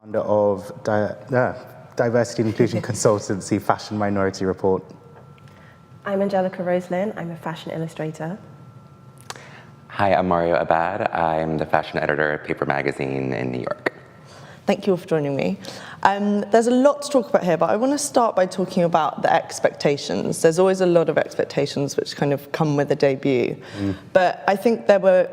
Founder of Diversity and Inclusion Consultancy, Fashion Minority Report. I'm Angelica Roselyn. I'm a fashion illustrator. Hi, I'm Mario Abad. I'm the fashion editor at Paper Magazine in New York. Thank you all for joining me. There's a lot to talk about here, but I want to start by talking about the expectations. There's always a lot of expectations which kind of come with a debut. But I think there were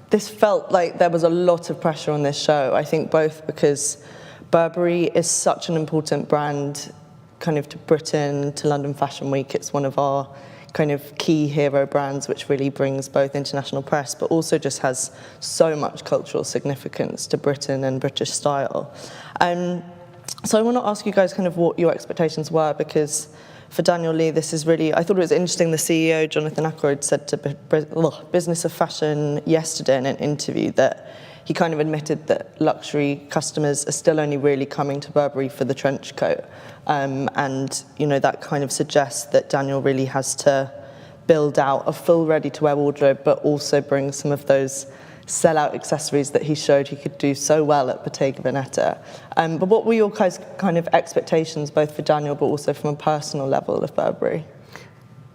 this felt like there was a lot of pressure on this show. I think both because Burberry is such an important brand kind of to Britain, to London Fashion Week. It's one of our kind of key hero brands, which really brings both international press, but also just has so much cultural significance to Britain and British style. So I want to ask you guys kind of what your expectations were, because for Daniel Lee, this is really, I thought it was interesting, the CEO, Jonathan Ackroyd, said to Business of Fashion yesterday in an interview that he kind of admitted that luxury customers are still only really coming to Burberry for the trench coat. And, you know, that kind of suggests that Daniel really has to build out a full ready-to-wear wardrobe, but also bring some of those sell-out accessories that he showed he could do so well at Bottega Veneta. But what were your guys' kind of expectations, both for Daniel, but also from a personal level of Burberry?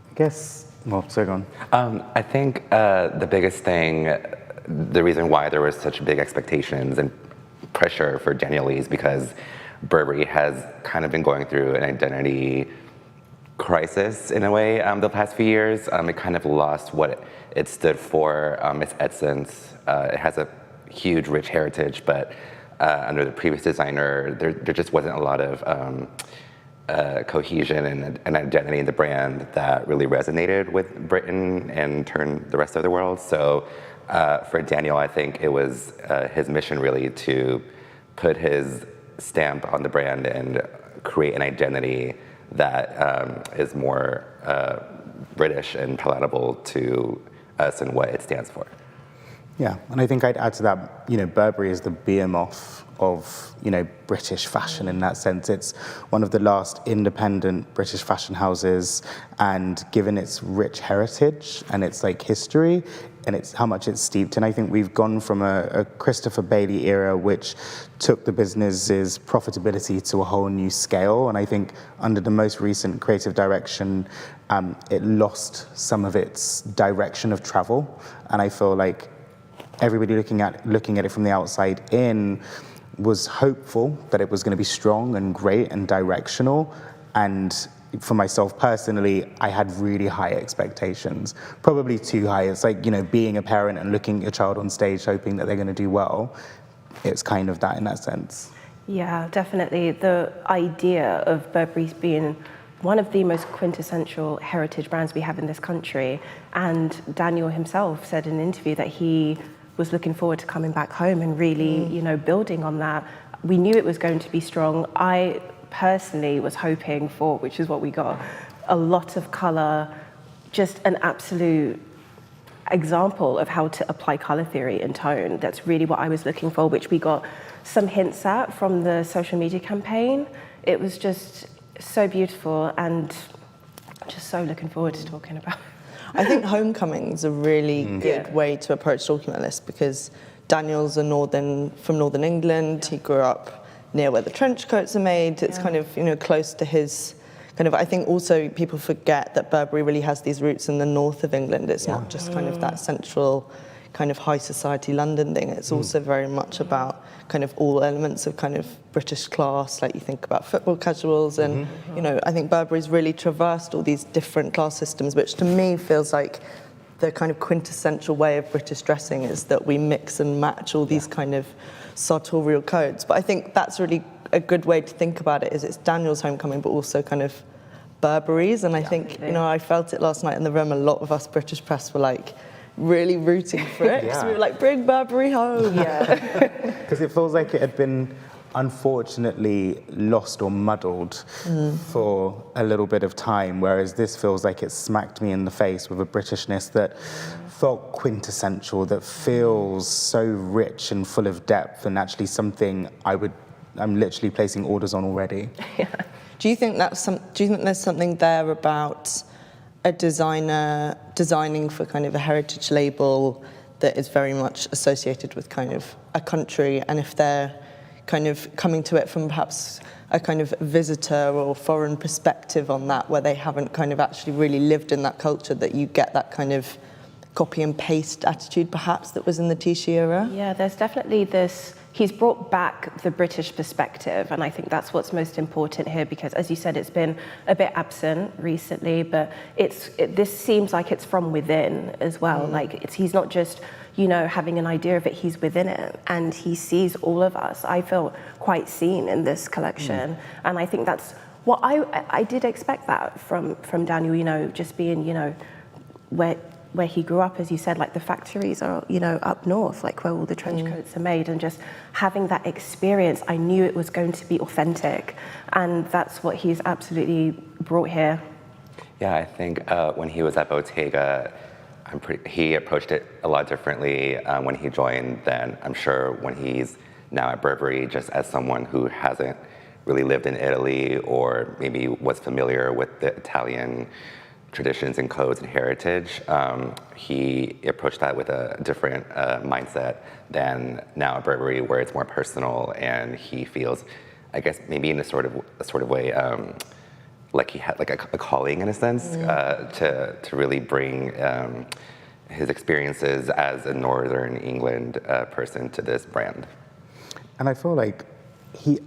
I guess, well, so go on. I think the biggest thing, the reason why there was such big expectations and pressure for Daniel Lee is because Burberry has kind of been going through an identity crisis in a way the past few years. It kind of lost what it stood for, its essence. It has a huge, rich heritage, but under the previous designer, there just wasn't a lot of cohesion and identity in the brand that really resonated with Britain and in turn the rest of the world. So for Daniel, I think it was his mission really to put his stamp on the brand and create an identity that is more British and palatable to us and what it stands for. Yeah, and I think I'd add to that, you know, Burberry is the behemoth of, you know, British fashion in that sense. It's one of the last independent British fashion houses, and given its rich heritage and its like history and it's how much it's steeped in, I think we've gone from a Christopher Bailey era which took the business's profitability to a whole new scale, and I think under the most recent creative direction it lost some of its direction of travel, and I feel like everybody looking at it from the outside in was hopeful that it was going to be strong and great and directional. And for myself personally, I had really high expectations, probably too high. It's like, you know, being a parent and looking at your child on stage hoping that they're going to do well. It's kind of that in that sense. Yeah, definitely. The idea of Burberry's being one of the most quintessential heritage brands we have in this country, and Daniel himself said in an interview that he was looking forward to coming back home and really, you know, building on that. We knew it was going to be strong. I personally was hoping for, which is what we got, a lot of color, just an absolute example of how to apply color theory and tone. That's really what I was looking for, which we got some hints at from the social media campaign. It was just so beautiful, and just so looking forward to talking about it. I think homecoming's a really good way to approach talking about this, because Daniel's from Northern England. He grew up near where the trench coats are made. It's kind of, you know, close to his kind of, I think also people forget that Burberry really has these roots in the north of England. It's not just kind of that central kind of high society London thing. It's also very much about kind of all elements of kind of British class, like you think about football casuals, and you know, I think Burberry's really traversed all these different class systems, which to me feels like the kind of quintessential way of British dressing is that we mix and match all these kind of sartorial codes. But I think that's really a good way to think about it, is it's Daniel's homecoming, but also kind of Burberry's. And I think, you know, I felt it last night in the room. A lot of us British press were like really rooting for it. So we were like, bring Burberry home. Yeah. Because it feels like it had been unfortunately lost or muddled for a little bit of time, whereas this feels like it smacked me in the face with a Britishness that felt quintessential, that feels so rich and full of depth, and actually something I'm literally placing orders on already. Yeah. Do you think there's something there about a designer designing for kind of a heritage label that is very much associated with kind of a country, and if they're kind of coming to it from perhaps a kind of visitor or foreign perspective on that, where they haven't kind of actually really lived in that culture, that you get that kind of copy and paste attitude perhaps that was in the Tisci era? Yeah, there's definitely this, he's brought back the British perspective, and I think that's what's most important here, because as you said, it's been a bit absent recently, but this seems like it's from within as well. Like he's not just, you know, having an idea of it, he's within it, and he sees all of us. I feel quite seen in this collection, and I think that's what I did expect that from Daniel, you know, just being, you know, where he grew up, as you said, like the factories are, you know, up north, like where all the trench coats are made, and just having that experience, I knew it was going to be authentic, and that's what he's absolutely brought here. Yeah, I think when he was at Bottega, he approached it a lot differently when he joined than I'm sure when he's now at Burberry, just as someone who hasn't really lived in Italy or maybe was familiar with the Italian traditions and codes and heritage. He approached that with a different mindset than now at Burberry, where it's more personal, and he feels, I guess, maybe in a sort of way, like he had like a calling in a sense to really bring his experiences as a Northern England person to this brand. And I feel like he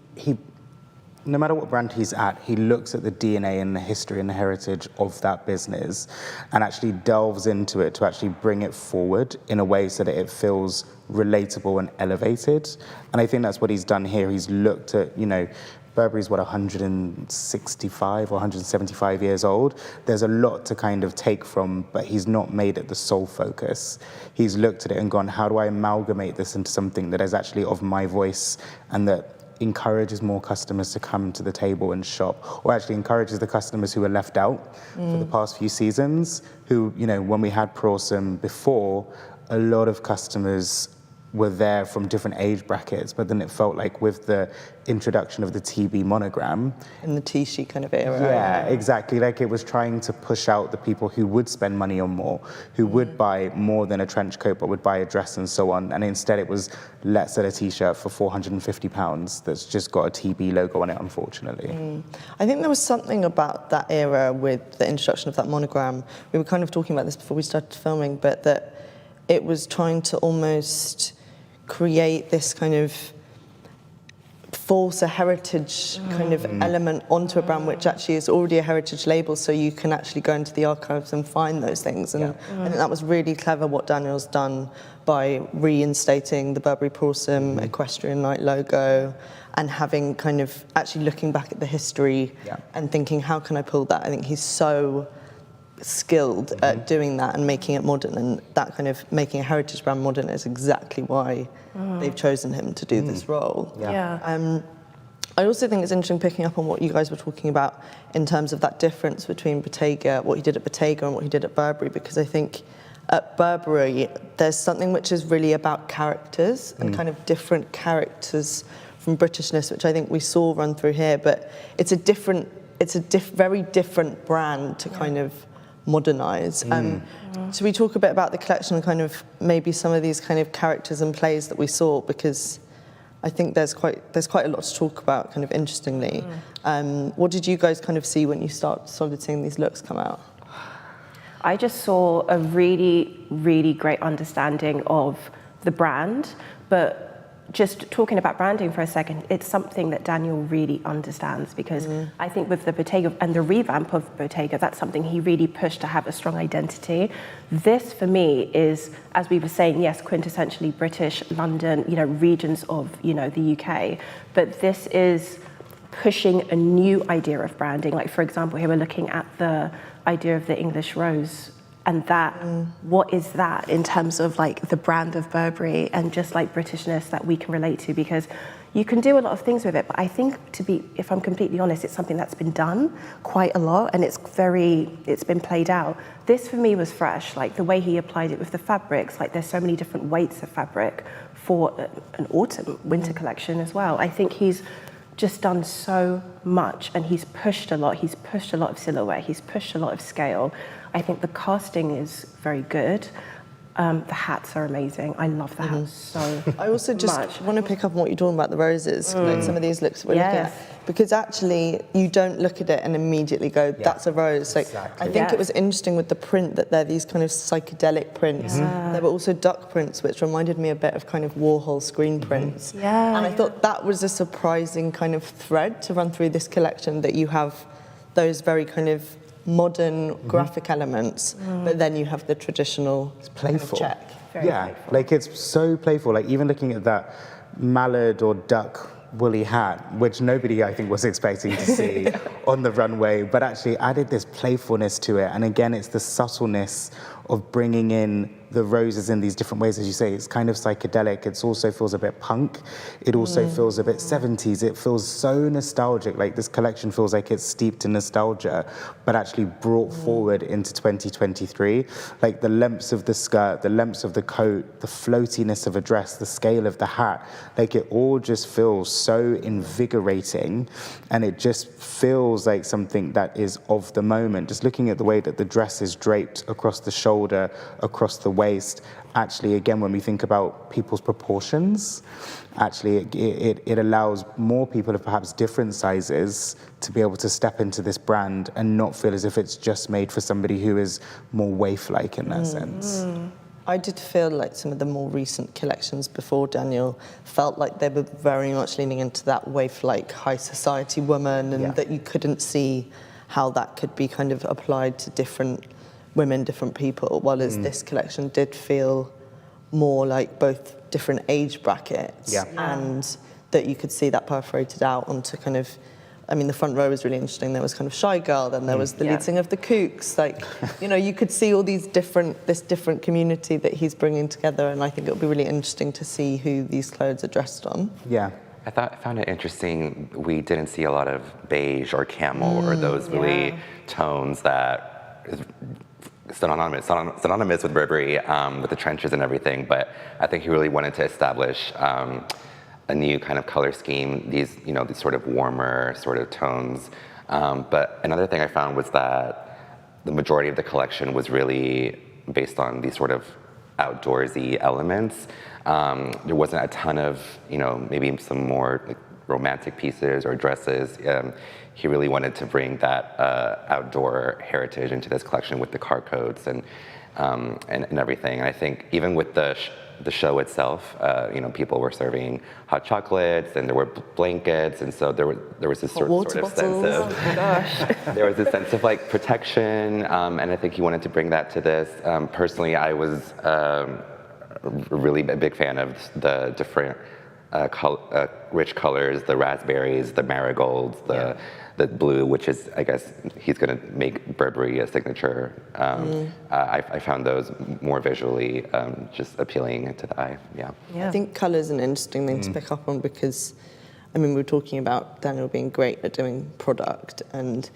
no matter what brand he's at, he looks at the DNA and the history and the heritage of that business and actually delves into it to actually bring it forward in a way so that it feels relatable and elevated. And I think that's what he's done here. He's looked at, you know, Burberry's, 165 or 175 years old. There's a lot to kind of take from, but he's not made it the sole focus. He's looked at it and gone, how do I amalgamate this into something that is actually of my voice and that encourages more customers to come to the table and shop, or actually encourages the customers who were left out for the past few seasons, who, you know, when we had Prorsum before, a lot of customers were there from different age brackets, but then it felt like with the introduction of the TB monogram. In the Tisci kind of era. Yeah, exactly. Like it was trying to push out the people who would spend money on more, who would buy more than a trench coat, but would buy a dress and so on. And instead it was, let's sell a t-shirt for £450 that's just got a TB logo on it, unfortunately. I think there was something about that era with the introduction of that monogram. We were kind of talking about this before we started filming, but that it was trying to almost create this kind of force a heritage kind of element onto a brand which actually is already a heritage label, so you can actually go into the archives and find those things. And I think that was really clever what Daniel's done by reinstating the Burberry Prorsum Equestrian Night logo and having kind of actually looking back at the history and thinking, how can I pull that? I think he's so skilled at doing that and making it modern, and that kind of making a heritage brand modern is exactly why they've chosen him to do this role. I also think it's interesting picking up on what you guys were talking about in terms of that difference between Bottega, what he did at Bottega and what he did at Burberry, because I think at Burberry there's something which is really about characters and kind of different characters from Britishness, which I think we saw run through here, but it's a very different brand to kind of modernise. Should we talk a bit about the collection and kind of maybe some of these kind of characters and plays that we saw, because I think there's quite a lot to talk about, kind of interestingly. What did you guys kind of see when you started seeing these looks come out? I just saw a really, really great understanding of the brand, but just talking about branding for a second, it's something that Daniel really understands, because I think with the Bottega and the revamp of Bottega, that's something he really pushed to have a strong identity. This, for me, is, as we were saying, yes, quintessentially British, London, you know, regions of, you know, the UK, but this is pushing a new idea of branding. Like, for example, here we're looking at the idea of the English rose, and that, what is that in terms of like the brand of Burberry and just like Britishness that we can relate to, because you can do a lot of things with it, but I think, if I'm completely honest, it's something that's been done quite a lot and it's been played out. This for me was fresh, like the way he applied it with the fabrics, like there's so many different weights of fabric for an autumn winter collection as well. I think he's just done so much, and he's pushed a lot. He's pushed a lot of silhouette. He's pushed a lot of scale. I think the casting is very good. The hats are amazing. I love the hats so I also just much. want to pick up on what you're talking about, the roses, like some of these looks we're looking Yes. at. Because actually, you don't look at it and immediately go, that's a rose. Like, Exactly. I think Yes. it was interesting with the print that they're these kind of psychedelic prints. There were also duck prints, which reminded me a bit of kind of Warhol screen prints. Yeah, And I thought that was a surprising kind of thread to run through this collection, that you have those very kind of modern graphic elements, but then you have the traditional kind of Playful. check. Very yeah, playful. like it's so playful. Like even looking at that mallard or duck woolly hat, which nobody I think was expecting to see on the runway, but actually added this playfulness to it. And again, it's the subtleness of bringing in the roses in these different ways. As you say, it's kind of psychedelic. It also feels a bit punk. It also feels a bit 70s. It feels so nostalgic. Like this collection feels like it's steeped in nostalgia, but actually brought forward into 2023. Like the lengths of the skirt, the lengths of the coat, the floatiness of a dress, the scale of the hat, like it all just feels so invigorating, and it just feels like something that is of the moment. Just looking at the way that the dress is draped across the shoulder, across the waist, actually, again, when we think about people's proportions, actually it allows more people of perhaps different sizes to be able to step into this brand and not feel as if it's just made for somebody who is more waif-like in that sense. I did feel like some of the more recent collections before Daniel felt like they were very much leaning into that waif-like high society woman, and Yeah. that you couldn't see how that could be kind of applied to different women, different people, whereas this collection did feel more like both different age brackets, Yeah. and that you could see that perforated out onto kind of, I mean, the front row was really interesting. There was kind of Shy Girl, then there was the Yeah. lead singer of the Kooks. Like, you know, you could see all this different community that he's bringing together, and I think it'll be really interesting to see who these clothes are dressed on. Yeah. I found it interesting. We didn't see a lot of beige or camel or those really tones that is synonymous with Burberry, with the trenches and everything. But I think he really wanted to establish a new kind of color scheme. These sort of warmer sort of tones. But another thing I found was that the majority of the collection was really based on these sort of outdoorsy elements. There wasn't a ton of, maybe some more like romantic pieces or dresses. He really wanted to bring that outdoor heritage into this collection with the car coats and everything. And I think even with the show itself, people were serving hot chocolates and there were blankets, and so there was this sort of sense of there was a sense of like protection, and I think he wanted to bring that to this. Personally, I was really a big fan of the different rich colors, the raspberries, the marigolds, the blue, which is, I guess, he's going to make Burberry a signature. I found those more visually just appealing to the eye. Yeah. I think colour is an interesting thing to pick up on, because, I mean, we were talking about Daniel being great at doing product, and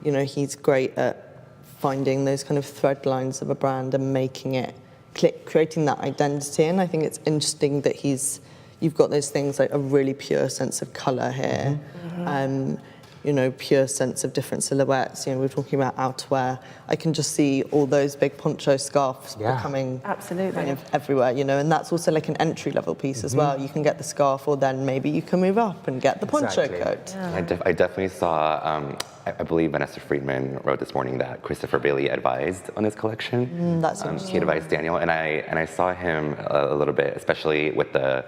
he's great at finding those kind of thread lines of a brand and making it click, creating that identity. And I think it's interesting that you've got those things like a really pure sense of colour here. Pure sense of different silhouettes. We were talking about outerwear. I can just see all those big poncho scarves becoming Absolutely. kind of everywhere, and that's also like an entry-level piece as well. You can get the scarf, or then maybe you can move up and get the poncho Exactly. coat. I definitely saw, I believe Vanessa Friedman wrote this morning that Christopher Bailey advised on his collection. That's interesting. He advised Daniel, and I saw him a little bit, especially with the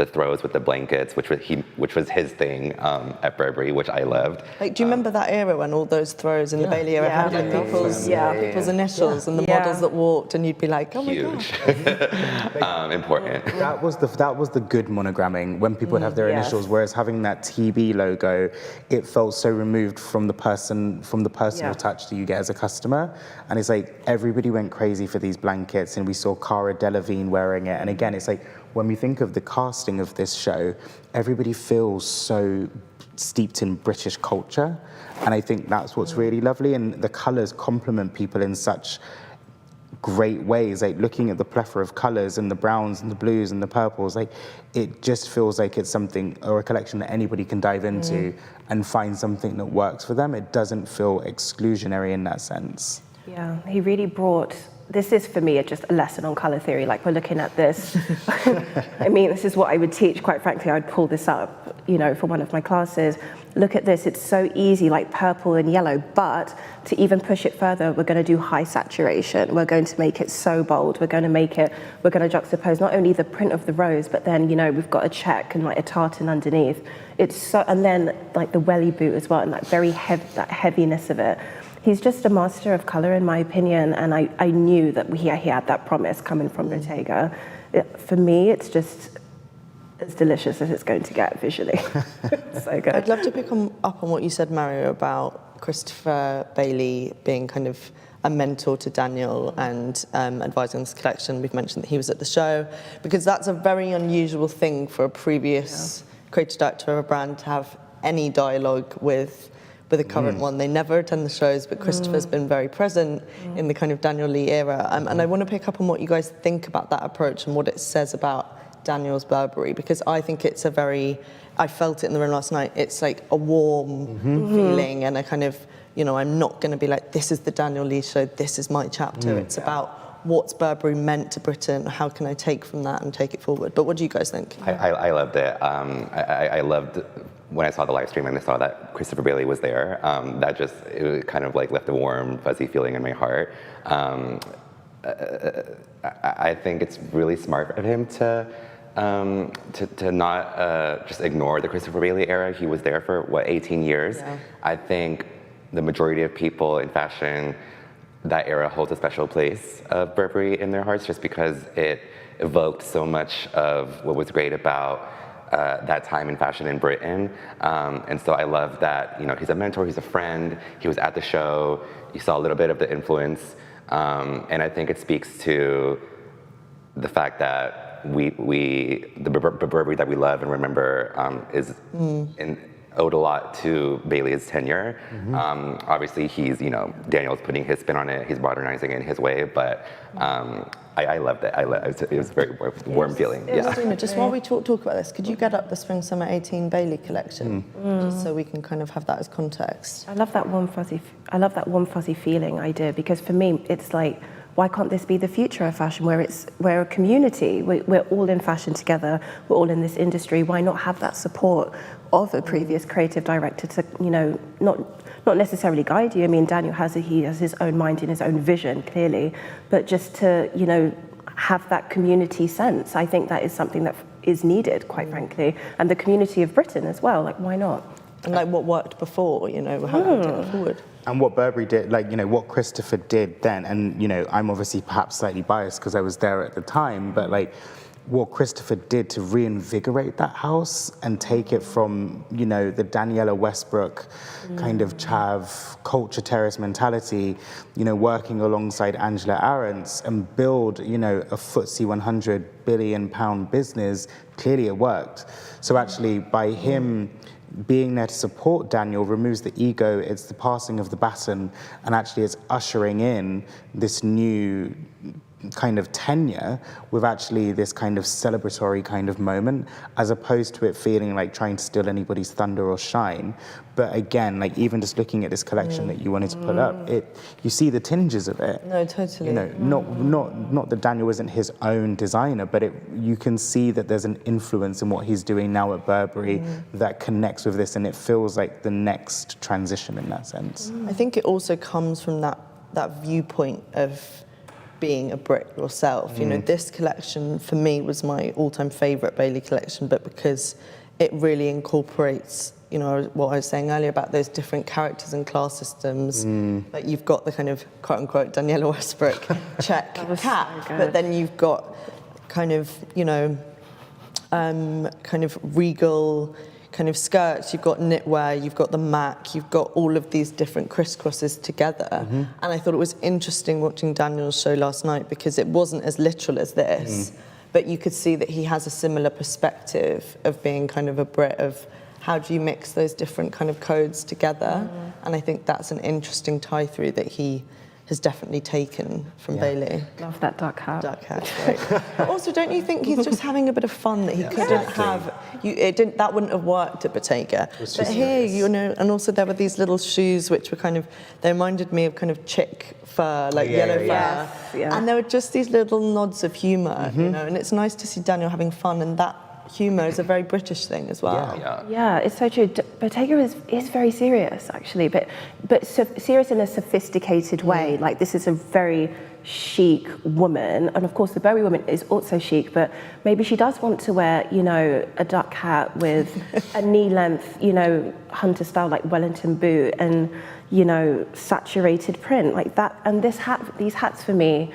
throws, with the blankets, which was his thing at Burberry, which I loved. Like, do you remember that era when all those throws in the Bailey era had like people's initials and the models that walked, and you'd be like, oh my Huge. gosh. Important. That was the good monogramming, when people would have their initials, whereas having that TB logo, it felt so removed from the personal touch that you get as a customer. And it's like everybody went crazy for these blankets, and we saw Cara Delevingne wearing it. And again, it's like when we think of the casting of this show, everybody feels so steeped in British culture. And I think that's what's really lovely. And the colours complement people in such great ways. Like looking at the plethora of colours and the browns and the blues and the purples, like it just feels like it's something or a collection that anybody can dive into and find something that works for them. It doesn't feel exclusionary in that sense. Yeah, he really brought this is for me just a lesson on colour theory. Like we're looking at this. I mean, this is what I would teach. Quite frankly, I'd pull this up, for one of my classes. Look at this. It's so easy, like purple and yellow. But to even push it further, we're going to do high saturation. We're going to make it so bold. We're going to juxtapose not only the print of the rose, but then we've got a check and like a tartan underneath. And then like the welly boot as well, and that very that heaviness of it. He's just a master of colour, in my opinion, and I knew that he had that promise coming from Bottega. For me, it's just as delicious as it's going to get visually. So good. I'd love to pick up on what you said, Mario, about Christopher Bailey being kind of a mentor to Daniel and advising this collection. We've mentioned that he was at the show, because that's a very unusual thing for a previous creative director of a brand to have any dialogue with the current one. They never attend the shows, but Christopher's been very present in the kind of Daniel Lee era. And I want to pick up on what you guys think about that approach and what it says about Daniel's Burberry, because I think it's I felt it in the room last night, it's like a warm feeling and a kind of, I'm not going to be like, this is the Daniel Lee show, this is my chapter. It's about what's Burberry meant to Britain, how can I take from that and take it forward. But what do you guys think? I loved it. I loved when I saw the live stream and I saw that Christopher Bailey was there. It kind of like left a warm, fuzzy feeling in my heart. I think it's really smart of him to not just ignore the Christopher Bailey era. He was there for 18 years. Yeah. I think the majority of people in fashion, that era holds a special place of Burberry in their hearts, just because it evoked so much of what was great about that time in fashion in Britain. And so I love that, he's a mentor, he's a friend, he was at the show, you saw a little bit of the influence. And I think it speaks to the fact that the Burberry that we love and remember is owed a lot to Bailey's tenure. Obviously, Daniel's putting his spin on it, he's modernizing it in his way, but I loved it. It was a very warm feeling. Yeah. Just while we talk about this, could you get up the Spring Summer 18 Bailey collection, just so we can kind of have that as context? I love that warm fuzzy feeling idea, because for me, it's like, why can't this be the future of fashion, where we're a community, we're all in fashion together, we're all in this industry? Why not have that support of a previous creative director to, not necessarily guide you? I mean, Daniel he has his own mind and his own vision, clearly, but just to, have that community sense. I think that is something that is needed, quite frankly, and the community of Britain as well. Like, why not? And like what worked before, how to take it forward. And what Burberry did, what Christopher did then, and, I'm obviously perhaps slightly biased because I was there at the time, but what Christopher did to reinvigorate that house and take it from, the Daniela Westbrook kind of chav culture terrace mentality, working alongside Angela Arendt and build, a FTSE 100 billion pound business. Clearly it worked. So actually by him being there to support Daniel removes the ego, it's the passing of the baton, and actually it's ushering in this new kind of tenure with actually this kind of celebratory kind of moment, as opposed to it feeling like trying to steal anybody's thunder or shine. But again, even just looking at this collection that you wanted to put up, you see the tinges of it. No, totally. Not that Daniel isn't his own designer, but you can see that there's an influence in what he's doing now at Burberry that connects with this, and it feels like the next transition in that sense. I think it also comes from that viewpoint of being a Brit yourself. This collection for me was my all-time favourite Bailey collection, but because it really incorporates, what I was saying earlier about those different characters and class systems. Like you've got the kind of quote-unquote Daniela Westbrook check cap, so but then you've got kind of, kind of regal kind of skirts, you've got knitwear, you've got the Mac, you've got all of these different crisscrosses together. And I thought it was interesting watching Daniel's show last night, because it wasn't as literal as this, but you could see that he has a similar perspective of being kind of a Brit, of how do you mix those different kind of codes together. And I think that's an interesting tie through that he has definitely taken from Bailey. Love that duck hat. Duck hat, right. But also, don't you think he's just having a bit of fun that he couldn't have? That wouldn't have worked at Bottega. But here, you know, and also there were these little shoes which were kind of, they reminded me of kind of chick fur, like yellow fur. Yes, yeah. And there were just these little nods of humour, you know, and it's nice to see Daniel having fun, and that humour is a very British thing as well. Yeah, it's so true. Bottega is very serious, actually, but serious in a sophisticated way. Like, this is a very chic woman, and of course the Burberry woman is also chic, but maybe she does want to wear, you know, a duck hat with a knee-length, you know, hunter style like Wellington boot and, you know, saturated print like that. And these hats for me,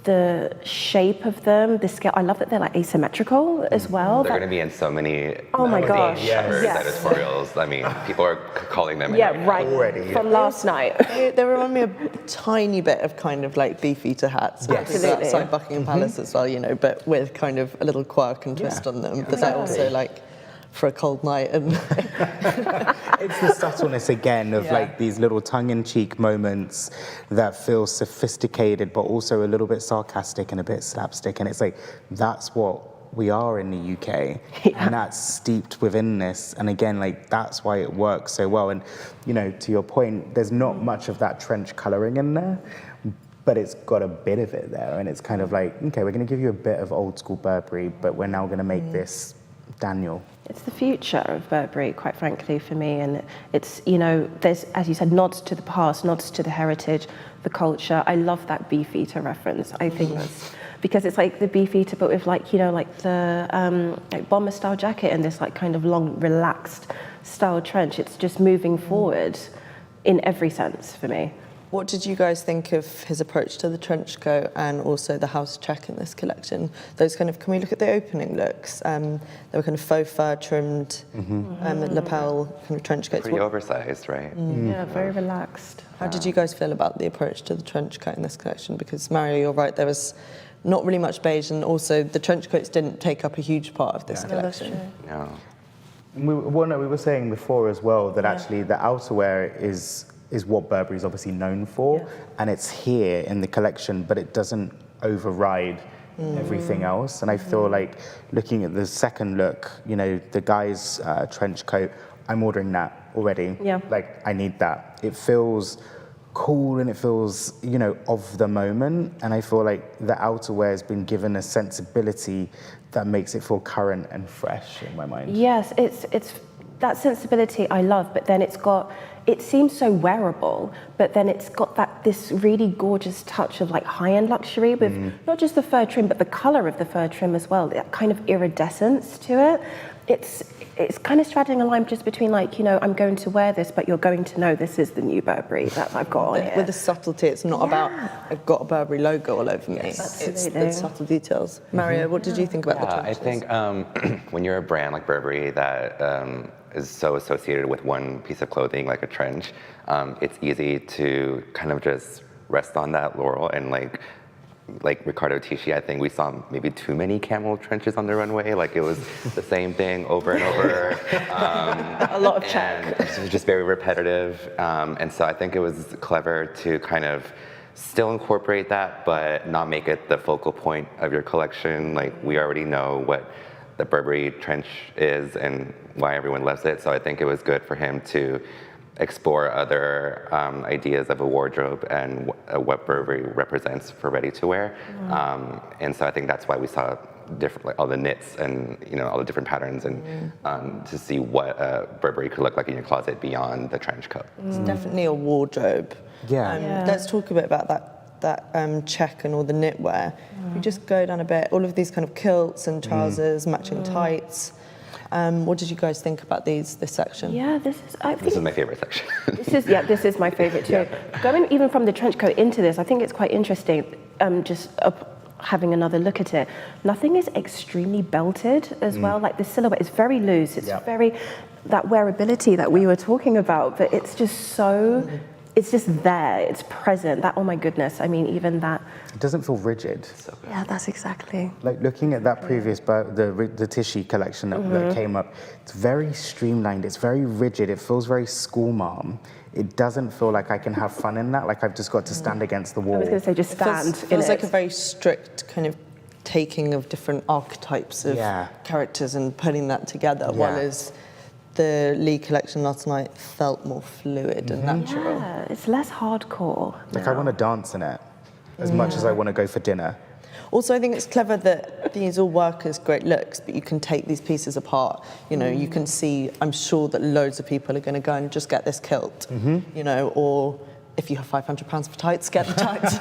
the shape of them, the scale, I love that they're like asymmetrical as well. They're going to be in so many Oh my gosh, covers, yes. editorials. I mean, people are calling them right, already. from last night. They remind me a tiny bit of kind of like Beefeater hats. Absolutely. Outside Buckingham Palace as well, you know, but with kind of a little quirk and twist on them. But they're also like for a cold night. And it's the subtleness again of like these little tongue-in-cheek moments that feel sophisticated, but also a little bit sarcastic and a bit slapstick. And it's like, that's what we are in the UK, and that's steeped within this. And again, like, that's why it works so well. And, you know, to your point, there's not much of that trench colouring in there, but it's got a bit of it there. And it's kind of like, okay, we're going to give you a bit of old school Burberry, but we're now going to make this Daniel. It's the future of Burberry, quite frankly, for me. And it's, you know, there's, as you said, nods to the past, nods to the heritage, the culture. I love that Beefeater reference. I think that's, because it's like the Beefeater, but with like, you know, like the like bomber style jacket and this like kind of long, relaxed style trench. It's just moving forward in every sense for me. what did you guys think of his approach to the trench coat and also the house check in this collection? Those kind of, can we look at the opening looks? They were kind of faux fur trimmed, lapel kind of trench coats. Pretty oversized, right? Yeah, very relaxed. How did you guys feel about the approach to the trench coat in this collection? Because Mario, you're right, there was not really much beige, and also the trench coats didn't take up a huge part of this collection. No. We were saying before as well that actually the outerwear is what Burberry's obviously known for, and it's here in the collection, but it doesn't override everything else. And I feel like looking at the second look, you know, the guy's trench coat, I'm ordering that already. Yeah. Like, I need that. It feels cool and it feels, you know, of the moment. And I feel like the outerwear has been given a sensibility that makes it feel current and fresh in my mind. Yes, it's that sensibility I love, but then it seems so wearable, but then it's got this really gorgeous touch of like high-end luxury with not just the fur trim, but the color of the fur trim as well, that kind of iridescence to it. It's kind of straddling a line just between like, you know, I'm going to wear this, but you're going to know this is the new Burberry that I've got on here. With the subtlety, it's not about, I've got a Burberry logo all over me. It's the subtle details. Mario, what did you think about the trenches? I think when you're a brand like Burberry that is so associated with one piece of clothing, like a trench, it's easy to kind of just rest on that laurel. And like Riccardo Tisci, I think we saw maybe too many camel trenches on the runway. Like, it was the same thing over and over. A lot of check. It was just very repetitive. And so I think it was clever to kind of still incorporate that, but not make it the focal point of your collection. Like, we already know what the Burberry trench is and why everyone loves it. So I think it was good for him to explore other ideas of a wardrobe and what Burberry represents for ready-to-wear. And so I think that's why we saw different, like all the knits and, you know, all the different patterns, and to see what Burberry could look like in your closet beyond the trench coat. It's definitely a wardrobe. Yeah. Let's talk a bit about that check and all the knitwear. We just go down a bit, all of these kind of kilts and trousers, matching tights. What did you guys think about this section? Yeah, This is my favorite section. This is my favorite too. Going even from the trench coat into this, I think it's quite interesting. Having another look at it, nothing is extremely belted as well. Like, the silhouette is very loose. It's very that wearability that we were talking about, but it's just so it's just there, it's present. That, oh my goodness, I mean, even that. It doesn't feel rigid. Yeah, that's exactly. Like looking at that previous, the Tishy collection that came up, it's very streamlined, it's very rigid, it feels very school mom. It doesn't feel like I can have fun in that, like I've just got to stand against the wall. I was going to say, just stand It feels in like it. a very strict kind of taking of different archetypes of characters and putting that together, whereas the Lee collection last night felt more fluid and natural. Yeah, it's less hardcore. Like I want to dance in it as much as I want to go for dinner. Also, I think it's clever that these all work as great looks, but you can take these pieces apart. You know, you can see, I'm sure that loads of people are going to go and just get this kilt, you know, or if you have £500 for tights, get the tights.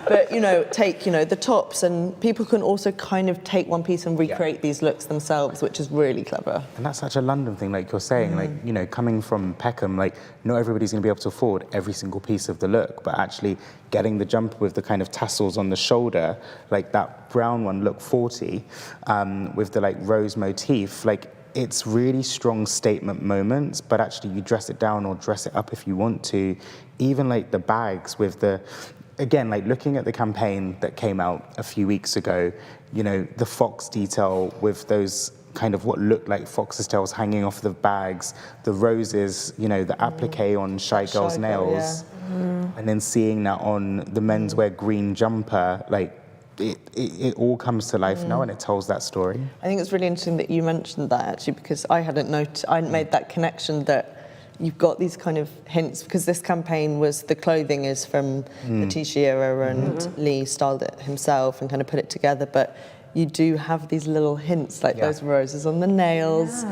But, you know, take, you know, the tops, and people can also kind of take one piece and recreate these looks themselves, which is really clever. And that's such a London thing, like you're saying, like, you know, coming from Peckham, like, not everybody's going to be able to afford every single piece of the look, but actually getting the jumper with the kind of tassels on the shoulder, like that brown one, look 40, with the, like, rose motif, like, it's really strong statement moments, but actually you dress it down or dress it up if you want to. Even like the bags with the, again, like looking at the campaign that came out a few weeks ago, you know, the fox detail with those kind of what looked like fox's tails hanging off the bags, the roses, you know, the applique on Shy Girl's nails, and then seeing that on the menswear green jumper, like, it all comes to life now and it tells that story. I think it's really interesting that you mentioned that, actually, because I hadn't made that connection that you've got these kind of hints, because this campaign was, the clothing is from the Tishy era and Lee styled it himself and kind of put it together, but you do have these little hints, like those roses on the nails,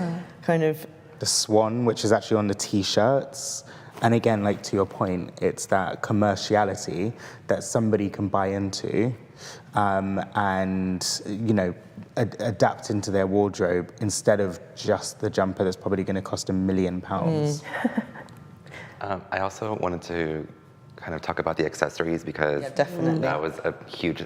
kind of. The swan, which is actually on the T-shirts. And again, like to your point, it's that commerciality that somebody can buy into and, you know, adapt into their wardrobe instead of just the jumper that's probably going to cost £1 million. I also wanted to kind of talk about the accessories, because definitely. that was a huge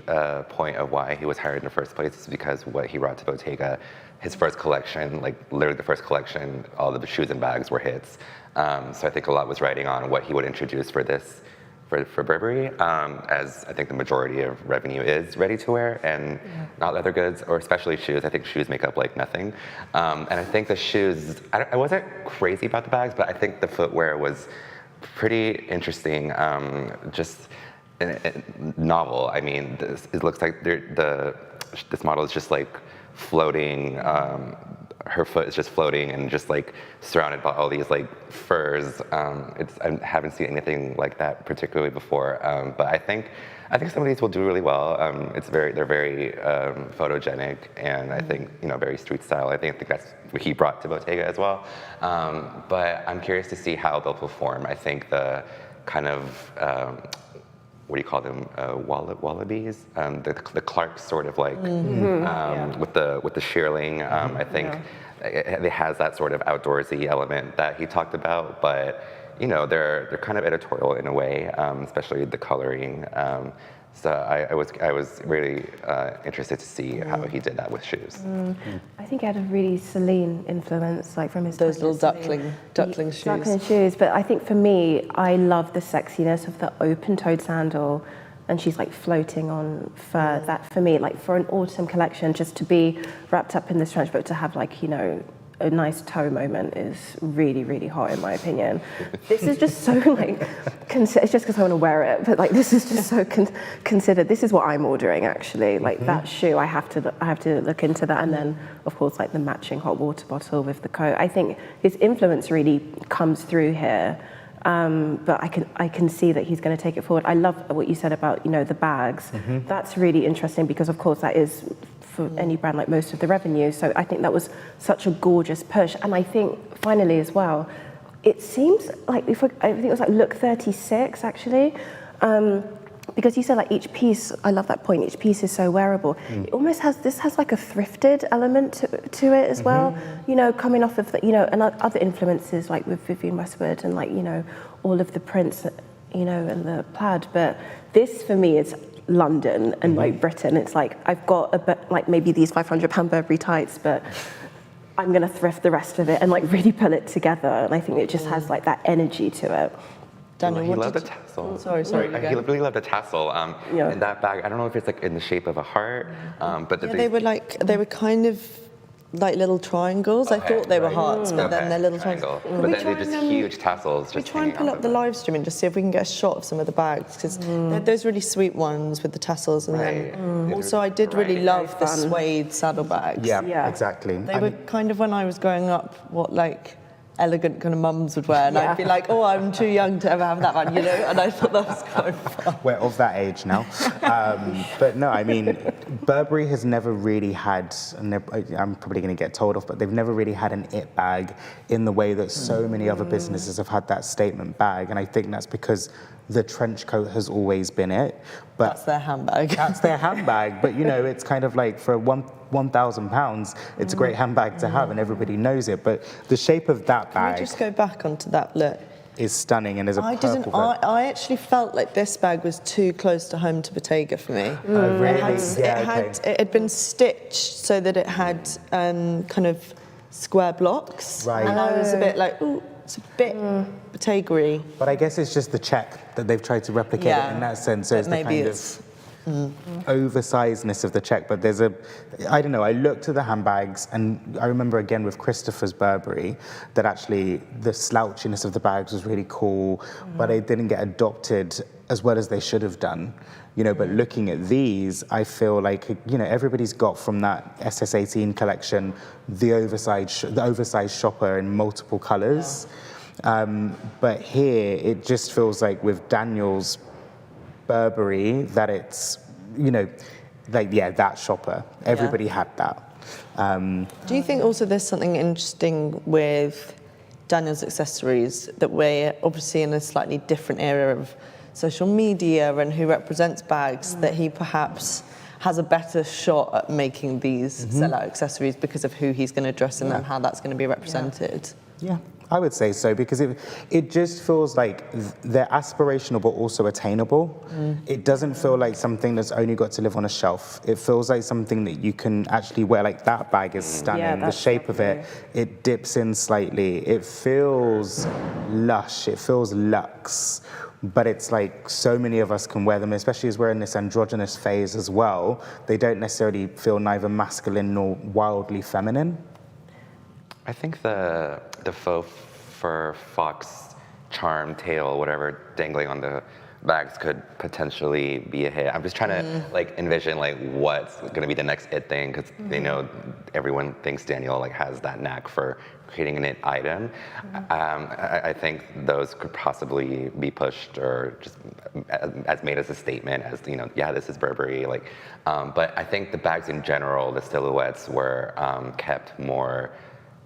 point of why he was hired in the first place, is because what he brought to Bottega, his first collection, like literally the first collection, all the shoes and bags were hits. So I think a lot was riding on what he would introduce for this, for Burberry, as I think the majority of revenue is ready to wear and not leather goods, or especially shoes. I think shoes make up like nothing. And I think the shoes, I wasn't crazy about the bags, but I think the footwear was pretty interesting, just novel. I mean, it looks like this model is just like floating, her foot is just floating and just like surrounded by all these like furs. I haven't seen anything like that particularly before, but I think some of these will do really well. They're very photogenic, and I think, you know, very street style. I think that's what he brought to Bottega as well. But I'm curious to see how they'll perform. I think the kind of what do you call them? Wallabies? The Clark sort of like with the shearling. I think it has that sort of outdoorsy element that he talked about, but you know, they're kind of editorial in a way, especially the coloring. So I was really interested to see how he did that with shoes. I think he had a really Celine influence, like from his Those time little at Celine. duckling shoes. Duckling shoes, but I think for me, I love the sexiness of the open-toed sandal, and she's like floating on fur. That for me, like for an autumn collection, just to be wrapped up in this trench, but to have like, you know, a nice toe moment is really, really hot in my opinion. This is just so like, it's just because I want to wear it, but like this is just so considered. This is what I'm ordering actually. Like that shoe, I have to look into that, and then of course like the matching hot water bottle with the coat. I think his influence really comes through here. But I can see that he's going to take it forward. I love what you said about, you know, the bags. That's really interesting because of course that is for any brand like most of the revenue. So I think that was such a gorgeous push. And I think finally as well, it seems like I think it was like look 36 actually. Because you said like each piece, I love that point, each piece is so wearable. It almost has like a thrifted element to it as well. You know, coming off of the, you know, and other influences like with Vivienne Westwood and like, you know, all of the prints, you know, and the plaid. But this for me is London and like Britain. It's like, I've got a bit, like maybe these £500 Burberry tights, but I'm gonna thrift the rest of it and like really pull it together. And I think it just has like that energy to it. Daniel, He what loved the did tassel. Sorry, you He go. really loved the tassel. Yeah. And that bag, I don't know if it's like in the shape of a heart, but Yeah, they were kind of like little triangles. I thought they were hearts, but then they're little triangles. But then they're just huge tassels. We Just try and hanging pull off up the live stream and just see if we can get a shot of some of the bags, because they're those really sweet ones with the tassels. And Right. then also I did really Right. love the Very fun. suede saddlebags. Yeah, Yeah. exactly. They were kind of, when I was growing up, what like elegant kind of mums would wear, and I'd be like, oh, I'm too young to ever have that one, you know? And I thought that was quite fun. We're of that age now. But no, I mean, Burberry has never really had, and I'm probably going to get told off, but they've never really had an it bag in the way that so many other businesses have had that statement bag. And I think that's because the trench coat has always been it. But That's their handbag. That's their handbag. But, you know, it's kind of like for £1,000, it's a great handbag to have and everybody knows it. But the shape of that Can we bag just go back onto that look? is stunning, and there's a purple. I actually felt like this bag was too close to home to Bottega for me. Oh, really? It had been stitched so that it had kind of square blocks. Right. And I was a bit like, ooh, it's a bit Bottega-y. But I guess it's just the check that they've tried to replicate it in that sense. So But it's the maybe kind it's- of oversizedness of the check. But there's I don't know, I looked at the handbags, and I remember again with Christopher's Burberry that actually the slouchiness of the bags was really cool, but they didn't get adopted as well as they should have done. You know, but looking at these, I feel like, you know, everybody's got from that SS18 collection the oversized shopper in multiple colors. But here, it just feels like with Daniel's Burberry that it's, you know, like, yeah, that shopper. Everybody had that. Do you think also there's something interesting with Daniel's accessories, that we're obviously in a slightly different era of social media and who represents bags, that he perhaps has a better shot at making these sellout accessories because of who he's going to dress in them, how that's going to be represented? Yeah, I would say so, because it just feels like they're aspirational but also attainable. It doesn't feel like something that's only got to live on a shelf. It feels like something that you can actually wear. Like that bag is stunning. Yeah, the that's shape of it, it dips in slightly. It feels lush. It feels luxe. But it's like so many of us can wear them, especially as we're in this androgynous phase as well. They don't necessarily feel neither masculine nor wildly feminine. I think the faux fur fox charm tail, whatever, dangling on the bags could potentially be a hit. I'm just trying to like envision like what's going to be the next it thing, because you know everyone thinks Daniel like has that knack for creating an it item. I think those could possibly be pushed or just as made as a statement, as, you know, yeah, this is Burberry. Like, but I think the bags in general, the silhouettes were kept more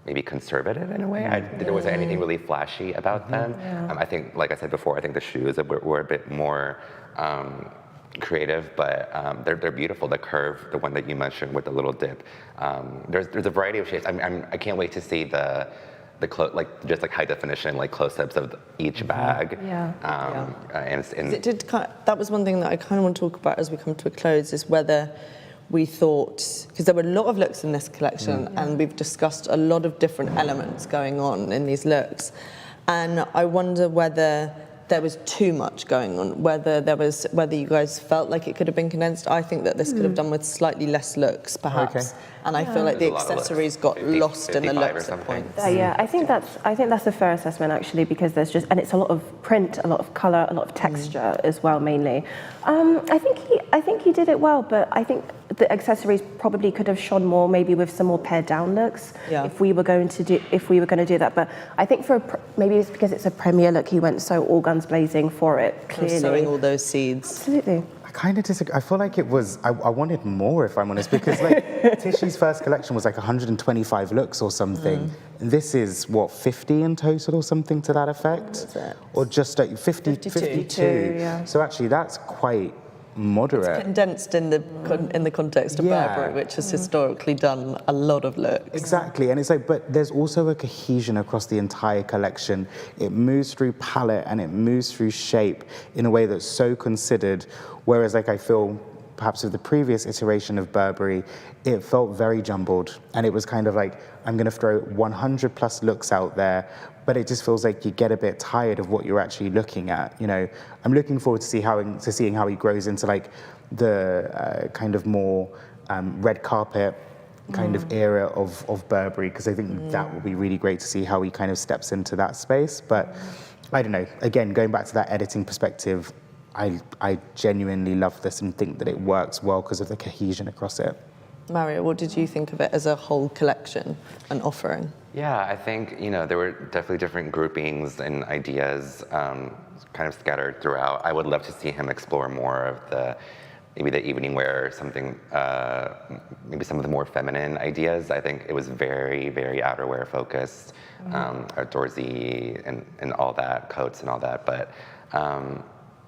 maybe conservative in a way. There wasn't anything really flashy about them. I think, like I said before, I think the shoes were a bit more creative, but they're beautiful. The curve, the one that you mentioned with the little dip. There's a variety of shapes. I can't wait to see the just like high definition like close-ups of each bag. And It did that was one thing that I kind of want to talk about as we come to a close, is whether we thought, because there were a lot of looks in this collection, and we've discussed a lot of different elements going on in these looks, and I wonder whether there was too much going on, whether you guys felt like it could have been condensed. I think that this could have done with slightly less looks, perhaps. Okay. And I feel like the There's a lot of accessories looks. got lost in the 55 or looks at something. points. Yeah, I think that's a fair assessment actually, because there's just, and it's a lot of print, a lot of color, a lot of texture as well, mainly. I think he did it well, but I think the accessories probably could have shone more, maybe with some more pared down looks. Yeah. If we were going to do that, but I think maybe it's because it's a premiere look, he went so all guns blazing for it. Clearly, Sowing all those seeds. absolutely. I kind of disagree. I feel like it was, I wanted more, if I'm honest, because like Tishy's first collection was like 125 looks or something. This is what, 50 in total or something to that effect? Is it? Or just like 52. 52, yeah. So actually that's quite moderate. Condensed in the context of Yeah. Burberry, which has historically done a lot of looks. Exactly, and it's like, but there's also a cohesion across the entire collection. It moves through palette and it moves through shape in a way that's so considered, whereas like I feel perhaps with the previous iteration of Burberry, it felt very jumbled. And it was kind of like, I'm going to throw 100 plus looks out there, but it just feels like you get a bit tired of what you're actually looking at. You know, I'm looking forward to seeing how he grows into like the kind of more red carpet kind of era of Burberry, because I think that will be really great to see how he kind of steps into that space. But I don't know, again, going back to that editing perspective, I genuinely love this and think that it works well because of the cohesion across it. Mario, what did you think of it as a whole collection and offering? Yeah, I think, you know, there were definitely different groupings and ideas kind of scattered throughout. I would love to see him explore more of maybe the evening wear, something, maybe some of the more feminine ideas. I think it was very, very outerwear focused, outdoorsy and all that, coats and all that. But,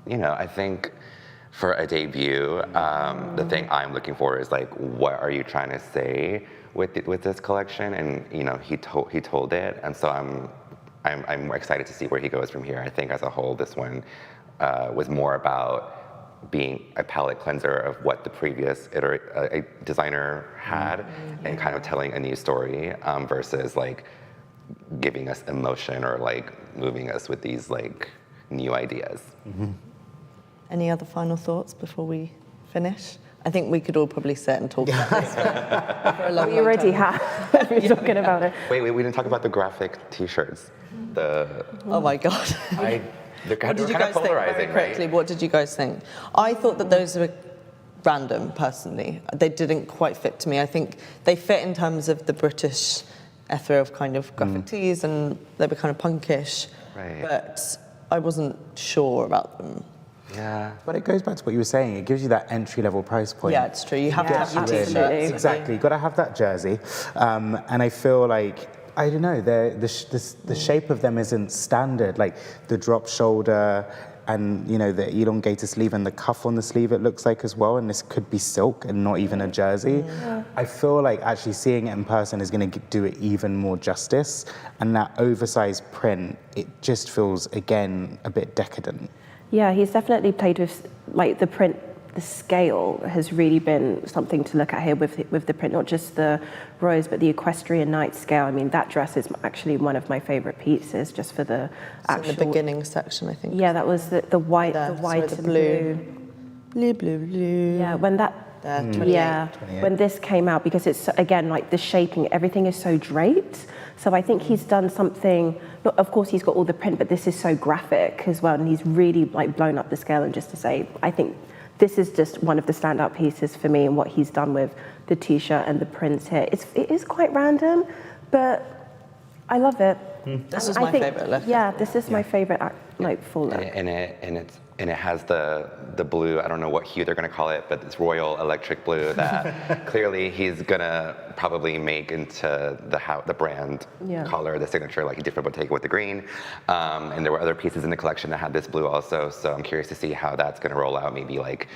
you know, I think for a debut, the thing I'm looking for is like, what are you trying to say with this collection? And you know, he told it, and so I'm excited to see where he goes from here. I think as a whole, this one was more about being a palette cleanser of what the previous designer had, and kind of telling a new story versus like giving us emotion or like moving us with these like new ideas. Any other final thoughts before we finish? I think we could all probably sit and talk about this for a long, We already time. have. We're talking about it. Wait, we didn't talk about the graphic T-shirts. Oh my God. They're What kind did of you guys think? Very polarizing, quickly, right? what did you guys think? I thought that those were random, personally. They didn't quite fit to me. I think they fit in terms of the British ethos of kind of graphic tees, and they were kind of punkish. Right. But I wasn't sure about them. Yeah. But it goes back to what you were saying. It gives you that entry-level price point. Yeah, it's true. You have to have your absolutely. t-shirts. Exactly. You've got to have that jersey. And I feel like, I don't know, the shape of them isn't standard. Like the drop shoulder and, you know, the elongated sleeve and the cuff on the sleeve, it looks like as well. And this could be silk and not even a jersey. I feel like actually seeing it in person is going to do it even more justice. And that oversized print, it just feels, again, a bit decadent. Yeah, he's definitely played with like the print. The scale has really been something to look at here with the print, not just the rose, but the equestrian knight scale. I mean, that dress is actually one of my favorite pieces, just for the actual. In the beginning section, I think. Yeah, that was the white, There, the white so the and blue. Blue. Yeah, when that. There, 28. Yeah, 28. when this came out, because it's, again, like the shaping, everything is so draped. So I think he's done something, not, of course he's got all the print, but this is so graphic as well. And he's really like blown up the scale. And just to say, I think this is just one of the standout pieces for me, and what he's done with the t-shirt and the prints here. It is quite random, but I love it. This is I my think, favorite look. Yeah, this is my favorite like full look. And it has the blue, I don't know what hue they're gonna call it, but it's royal electric blue that clearly he's gonna probably make into the brand color, the signature, like he did for Bottega with the green. And there were other pieces in the collection that had this blue also, so I'm curious to see how that's gonna roll out, maybe like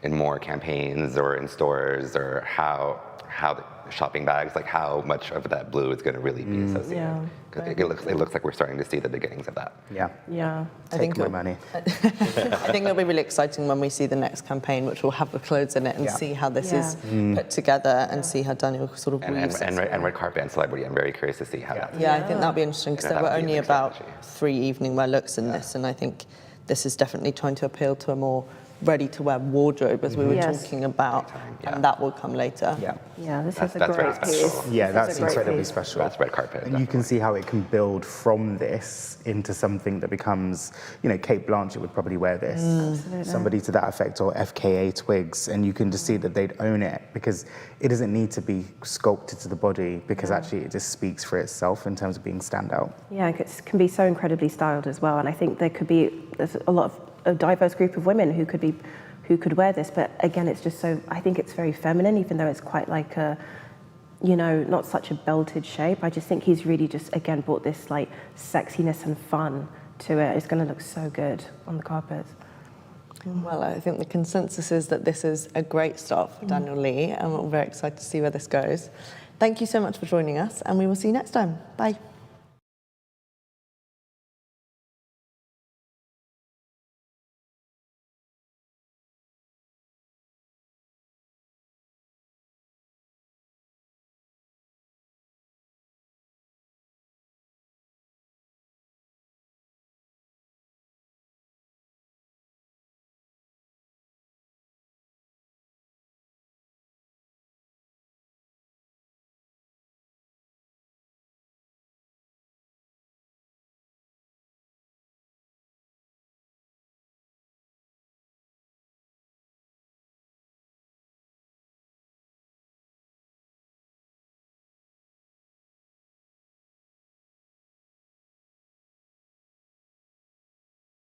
in more campaigns or in stores, or how the shopping bags, like how much of that blue is going to really be associated. Yeah. 'Cause it looks like we're starting to see the beginnings of that. Yeah. Yeah. Take my money. I think it'll be really exciting when we see the next campaign, which will have the clothes in it, and see how this is put together, and see how Daniel sort of weaves it. And red carpet and celebrity. I'm very curious to see how that. Yeah, I think that'll be interesting, because You know, there were that would be only an about strategy. 3 evening wear looks in this, and I think this is definitely trying to appeal to a more ready-to-wear wardrobe, as we were Yes. talking about, Yeah. and that will come later. Yeah. Yeah, this That's is a very great special. piece. Yeah, This that's is a great incredibly piece. special. That's red carpet. And you can see how it can build from this into something that becomes, you know, Kate Blanchett would probably wear this. Somebody to that effect, or FKA Twigs, and you can just see that they'd own it, because it doesn't need to be sculpted to the body, because actually it just speaks for itself in terms of being standout. Yeah, it can be so incredibly styled as well, and I think there's a lot of a diverse group of women who could wear this, but again, it's just so, I think it's very feminine, even though it's quite like a, you know, not such a belted shape. I just think he's really just, again, brought this like sexiness and fun to it. It's going to look so good on the carpet. Well, I think the consensus is that this is a great start for Daniel Lee, and we're very excited to see where this goes. Thank you so much for joining us, and we will see you next time. Bye.